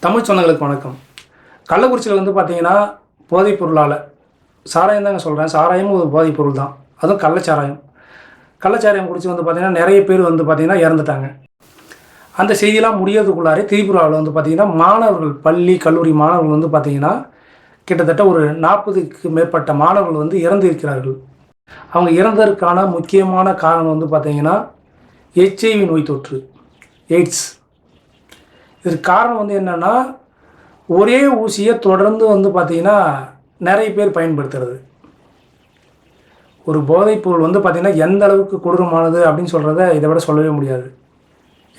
தமிழ் சொந்தங்களுக்கு வணக்கம். கள்ளக்குறிச்சியில் வந்து பார்த்தீங்கன்னா போதைப் பொருளால் சாராயம் தாங்க சொல்கிறேன். சாராயமும் ஒரு போதைப் பொருள் தான். அதுவும் கள்ளச்சாராயம். கள்ளச்சாராயம் குடிச்சு வந்து பார்த்தீங்கன்னா நிறைய பேர் வந்து பார்த்தீங்கன்னா இறந்துட்டாங்க. அந்த செய்தியெல்லாம் முடியறதுக்குள்ளாரே திரிபுராவில் வந்து பார்த்தீங்கன்னா மாணவர்கள், பள்ளி கல்லூரி மாணவர்கள் வந்து பார்த்தீங்கன்னா கிட்டத்தட்ட ஒரு 40க்கு மேற்பட்ட மாணவர்கள் வந்து இறந்து இருக்கிறார்கள். அவங்க இறந்ததற்கான முக்கியமான காரணம் வந்து பார்த்தீங்கன்னா HIV நோய் தொற்று, எய்ட்ஸ். இதுக்கு காரணம் வந்து என்னென்னா, ஒரே ஊசியை தொடர்ந்து வந்து பார்த்திங்கன்னா நிறைய பேர் பயன்படுத்துறது. ஒரு போதைப்பொருள் வந்து பார்த்திங்கன்னா எந்த அளவுக்கு கொடூரமானது அப்படின்னு சொல்கிறத இதை விட சொல்லவே முடியாது.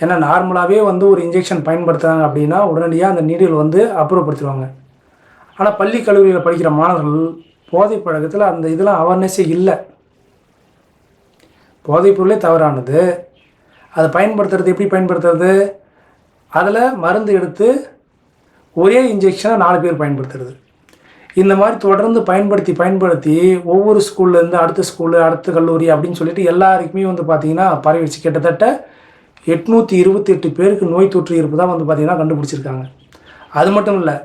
ஏன்னா நார்மலாகவே வந்து ஒரு இன்ஜெக்ஷன் பயன்படுத்துகிறாங்க அப்படின்னா உடனடியாக அந்த நீடில் வந்து அப்புறப்படுத்திடுவாங்க. ஆனால் பள்ளி கல்லூரியில் படிக்கிற மாணவர்கள் போதை பழக்கத்தில் அந்த இதெல்லாம் அவேர்னஸே இல்லை. போதைப்பொருளே தவறானது. அதை பயன்படுத்துறது எப்படி பயன்படுத்துறது? அதில் மருந்து எடுத்து ஒரே இன்ஜெக்ஷனை 4 பேர் பயன்படுத்துறது. இந்த மாதிரி தொடர்ந்து பயன்படுத்தி ஒவ்வொரு ஸ்கூல்லேருந்து அடுத்த ஸ்கூலு, அடுத்த கல்லூரி அப்படின்னு சொல்லிட்டு எல்லாருக்குமே வந்து பார்த்திங்கன்னா பரவிடுச்சு. கிட்டத்தட்ட 828 பேருக்கு நோய் தொற்று இருப்பதாக வந்து பார்த்திங்கன்னா கண்டுபிடிச்சிருக்காங்க. அது மட்டும் இல்லை,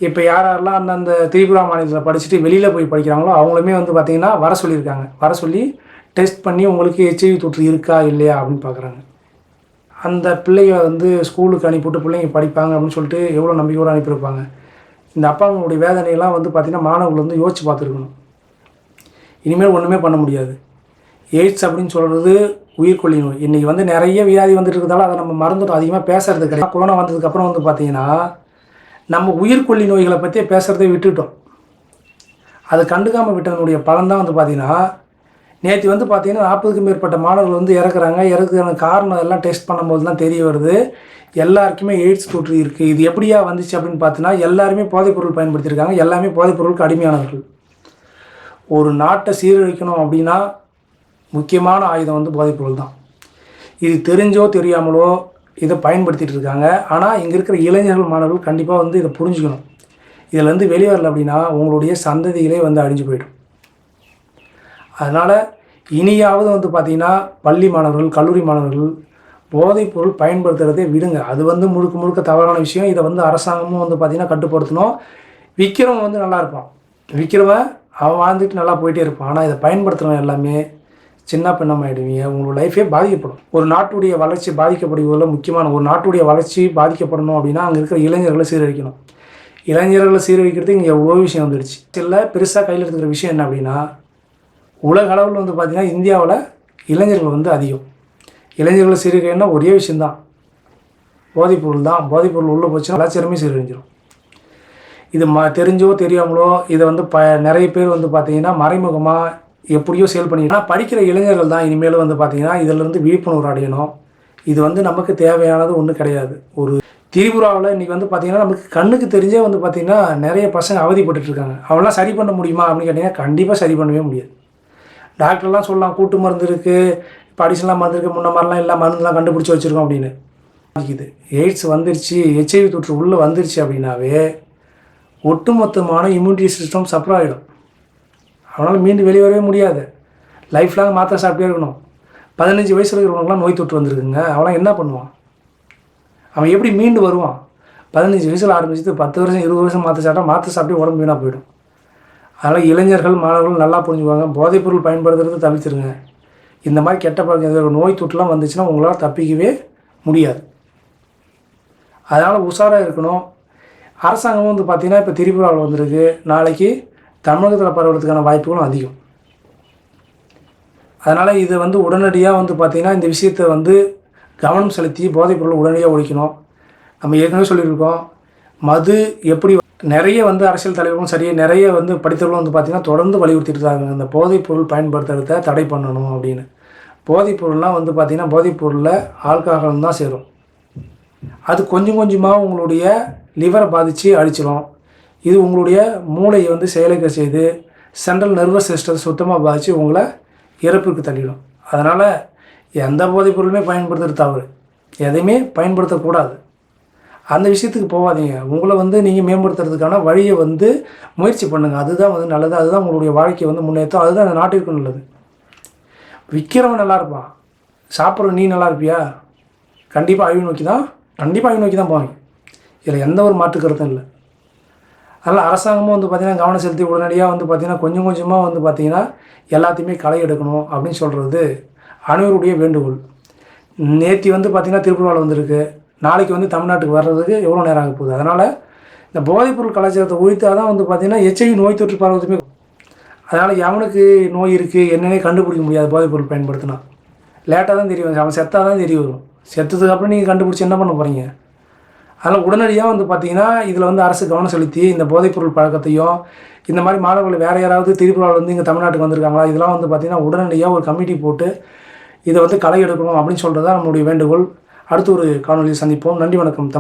இப்போ யாரெல்லாம் அந்தந்த திரிபுரா மாநிலத்தில் படிச்சுட்டு வெளியில் போய் படிக்கிறாங்களோ அவங்களுமே வந்து பார்த்திங்கன்னா வர சொல்லியிருக்காங்க. வர சொல்லி டெஸ்ட் பண்ணி உங்களுக்கு HIV தொற்று இருக்கா இல்லையா அப்படின்னு பார்க்குறாங்க. அந்த பிள்ளைகளை வந்து ஸ்கூலுக்கு அனுப்பிவிட்டு பிள்ளைங்க படிப்பாங்க அப்படின்னு சொல்லிட்டு எவ்வளோ நம்பிக்கையோடு அனுப்பியிருப்பாங்க. இந்த அப்பாங்களுடைய வேதனையெல்லாம் வந்து பார்த்திங்கன்னா மாணவர்கள் வந்து யோசிச்சு பார்த்துருக்கணும். இனிமேல் ஒன்றுமே பண்ண முடியாது. எய்ட்ஸ் அப்படின்னு சொல்கிறது உயிர்கொல்லி நோய். இன்றைக்கி வந்து நிறைய வியாதி வந்துட்டு இருக்கிறதால அதை நம்ம மறந்துட்டோம், அதிகமாக பேசுகிறது கிடையாது. கொரோனா வந்ததுக்கப்புறம் வந்து பார்த்திங்கன்னா நம்ம உயிர்கொல்லி நோய்களை பற்றியே பேசுகிறதே விட்டுட்டோம். அதை கண்டுக்காமல் விட்டதனுடைய பலன் தான் வந்து பார்த்திங்கன்னா நேற்று வந்து பார்த்திங்கன்னா 40க்கும் மேற்பட்ட மாணவர்கள் வந்து இறக்குறாங்க காரணம் எல்லாம் டெஸ்ட் பண்ணும்போது தான் தெரிய வருது எல்லாருக்குமே எய்ட்ஸ் தொற்று இருக்குது. இது எப்படியா வந்துச்சு அப்படின்னு பார்த்தீங்கன்னா எல்லாருமே போதைப்பொருள் பயன்படுத்தியிருக்காங்க. எல்லாமே போதைப்பொருளுக்கு அடிமையானவர்கள். ஒரு நாட்டை சீரழிக்கணும் அப்படின்னா முக்கியமான ஆயுதம் வந்து போதைப்பொருள் தான். இது தெரிஞ்சோ தெரியாமலோ இதை பயன்படுத்திகிட்டு இருக்காங்க. ஆனால் இங்கே இருக்கிற இளைஞர்கள் மாணவர்கள் கண்டிப்பாக வந்து இதை புரிஞ்சுக்கணும். இதிலேருந்து வெளியே வரல அப்படின்னா உங்களுடைய சந்ததிகளே வந்து அழிஞ்சு போய்டும். அதனால் இனியாவது வந்து பார்த்திங்கன்னா பள்ளி மாணவர்கள், கல்லூரி மாணவர்கள் போதைப்பொருள் பயன்படுத்துகிறதே விடுங்க. அது வந்து முழுக்க தவறான விஷயம். இதை வந்து அரசாங்கமும் வந்து பார்த்திங்கன்னா கட்டுப்படுத்தணும். விற்கிறவன் வந்து நல்லா இருப்பான், விற்கிறவன் அவன் வாழ்ந்துட்டு நல்லா போயிட்டே இருப்பான். ஆனால் இதை பயன்படுத்துகிறவன் எல்லாமே சின்ன பின்னமாயிடுவீங்க. உங்களோட லைஃபே பாதிக்கப்படும். ஒரு நாட்டுடைய வளர்ச்சி பாதிக்கப்படுவதில் முக்கியமான ஒரு நாட்டுடைய வளர்ச்சி பாதிக்கப்படணும் அப்படின்னா அங்கே இருக்கிற இளைஞர்களை சீரழிக்கணும். இளைஞர்களை சீரழிக்கிறதுக்கு இங்கே எவ்வளோ விஷயம் வந்துடுச்சு. இல்லை பெருசாக கையில் எடுத்துக்கிற விஷயம் என்ன அப்படின்னா, உலக அளவில் வந்து பார்த்திங்கன்னா இந்தியாவில் இளைஞர்கள் வந்து அதிகம். இளைஞர்களை சீரழிக்கணும்னா ஒரே விஷயந்தான், போதைப்பொருள் தான். போதைப்பொருள் உள்ளே போச்சுன்னா கலாச்சாரமே சீரழிஞ்சிடும். இது தெரிஞ்சோ தெரியாமலோ இதை வந்து நிறைய பேர் வந்து பார்த்திங்கன்னா மறைமுகமாக எப்படியோ சேல் பண்ணிக்கலாம். படிக்கிற இளைஞர்கள் தான் இனிமேல் வந்து பார்த்திங்கன்னா இதிலேருந்து விழிப்புணர்வு அடையணும். இது வந்து நமக்கு தேவையானது ஒன்றும் கிடையாது. ஒரு திரிபுராவில் இன்றைக்கி வந்து பார்த்திங்கன்னா நமக்கு கண்ணுக்கு தெரிஞ்சே வந்து பார்த்திங்கன்னா நிறைய பசங்க அவதிப்பட்டுருக்காங்க. அவங்களாம் சரி பண்ண முடியுமா அப்படின்னு கேட்டிங்கன்னா கண்டிப்பாக சரி பண்ணவே முடியாது. டாக்டர்லாம் சொல்லலாம் கூட்டு மருந்து இருக்குது, இப்போ அடிஷனலாக மருந்து இருக்குது, முன்ன மாதிரிலாம் இல்லை, மருந்துலாம் கண்டுபிடிச்சி வச்சுருக்கோம் அப்படின்னு. இது எய்ட்ஸ் வந்துருச்சு, HIV தொற்று உள்ளே வந்துருச்சு அப்படின்னாவே ஒட்டுமொத்தமான இம்யூனிட்டி சிஸ்டம் சப்ரா ஆகிடும். அவனால் மீண்டு வெளியே வரவே முடியாது. லைஃப் லாங் மாத்திரை சாப்பிட்டே இருக்கணும். 15 வயசில் இருக்கிறவங்களாம் நோய் தொற்று வந்துருக்குங்க. அவனால் என்ன பண்ணுவான்? அவன் எப்படி மீண்டு வருவான்? 15 வயசில் ஆரம்பிச்சு 10 வருஷம் 20 வருஷம் மாத்திரை சாப்பிட்டு உடம்பு வீணாக போயிடும். அதனால் இளைஞர்கள் மாணவர்கள் நல்லா புரிஞ்சுக்குவாங்க. போதைப்பொருள் பயன்படுத்துறது தவிர்த்துருங்க. இந்த மாதிரி கெட்ட பழக்கம் நோய் தொற்றுலாம் வந்துச்சுன்னா உங்களால் தப்பிக்கவே முடியாது. அதனால் உஷாராக இருக்கணும். அரசாங்கமும் வந்து பார்த்திங்கன்னா இப்போ திரிபுராவில் வந்திருக்கு, நாளைக்கு தமிழகத்தில் பரவுறதுக்கான வாய்ப்புகளும் அதிகம். அதனால் இதை வந்து உடனடியாக வந்து பார்த்திங்கன்னா இந்த விஷயத்தை வந்து கவனம் செலுத்தி போதைப்பொருள் உடனடியாக ஒழிக்கணும். நம்ம ஏற்கனவே சொல்லியிருக்கோம், மது எப்படி நிறைய வந்து அரசியல் தலைவர்களும் சரி, நிறைய வந்து படித்தவர்களும் வந்து பார்த்திங்கன்னா தொடர்ந்து வலியுறுத்திட்டு இருக்காங்க இந்த போதைப்பொருள் பயன்படுத்துறத தடை பண்ணணும் அப்படின்னு. போதைப்பொருள்லாம் வந்து பார்த்திங்கன்னா போதைப்பொருளில் ஆல்கஹால் தான் சேரும். அது கொஞ்சம் கொஞ்சமாக உங்களுடைய லிவரை பாதித்து அழிச்சிடும். இது உங்களுடைய மூளையை வந்து செயலிழக்க செய்து சென்ட்ரல் நர்வஸ் சிஸ்டத்தை சுத்தமாக பாதித்து உங்களை இறப்புக்கு தள்ளிடும். அதனால் எந்த போதைப்பொருளுமே பயன்படுத்துறது தவறு, எதையுமே பயன்படுத்தக்கூடாது. அந்த விஷயத்துக்கு போகாதீங்க. உங்களை வந்து நீங்கள் மேம்படுத்துறதுக்கான வழியை வந்து முயற்சி பண்ணுங்கள். அதுதான் வந்து நல்லது. அதுதான் உங்களுடைய வாழ்க்கையை வந்து முன்னேற்றும். அதுதான் அந்த நாட்டிற்கு நல்லது. விற்கிறவன் நல்லா இருப்பான், சாப்பிட்ற நீ நல்லா இருப்பியா? கண்டிப்பாக அழிவு நோக்கி தான் போவீங்க. இதில் எந்த ஒரு மாற்று கருத்தும் இல்லை. அதனால் அரசாங்கமும் வந்து பார்த்திங்கன்னா கவனம் செலுத்தி உடனடியாக வந்து பார்த்திங்கன்னா கொஞ்சம் கொஞ்சமாக வந்து பார்த்திங்கன்னா எல்லாத்தையுமே களை எடுக்கணும் அப்படின்னு சொல்கிறது அனைவருடைய வேண்டுகோள். நேற்று வந்து பார்த்திங்கன்னா திருப்பூர்வாவில் வந்திருக்கு, நாளைக்கு வந்து தமிழ்நாட்டுக்கு வர்றதுக்கு எவ்வளோ நேரம் ஆக போகுது. அதனால் இந்த போதைப்பொருள் கலாச்சாரத்தை ஒழித்தால் தான் வந்து பார்த்திங்கன்னா HIV நோய் தொற்று பரவதுமே. அதனால் எவனுக்கு நோய் இருக்குது என்னன்னே கண்டுபிடிக்க முடியாது. போதைப்பொருள் பயன்படுத்தினா லேட்டாக தான் தெரிய வரும், அவன் செத்தாக தான் தெரிய வரும். செத்ததுக்கப்புறம் நீங்கள் கண்டுபிடிச்சி என்ன பண்ண போகிறீங்க? அதனால் உடனடியாக வந்து பார்த்திங்கன்னா இதில் வந்து அரசு கவனம் செலுத்தி இந்த போதைப்பொருள் பழக்கத்தையும் இந்த மாதிரி மாணவர்கள் வேறு யாராவது திருப்பூரில் வந்து இங்கே தமிழ்நாட்டுக்கு வந்திருக்காங்களா, இதெல்லாம் வந்து பார்த்திங்கன்னா உடனடியாக ஒரு கமிட்டி போட்டு இதை வந்து களை எடுக்கணும் அப்படின்னு சொல்கிறது தான் நம்மளுடைய வேண்டுகோள். அடுத்து ஒரு காணொலியில் சந்திப்போம். நன்றி, வணக்கம்.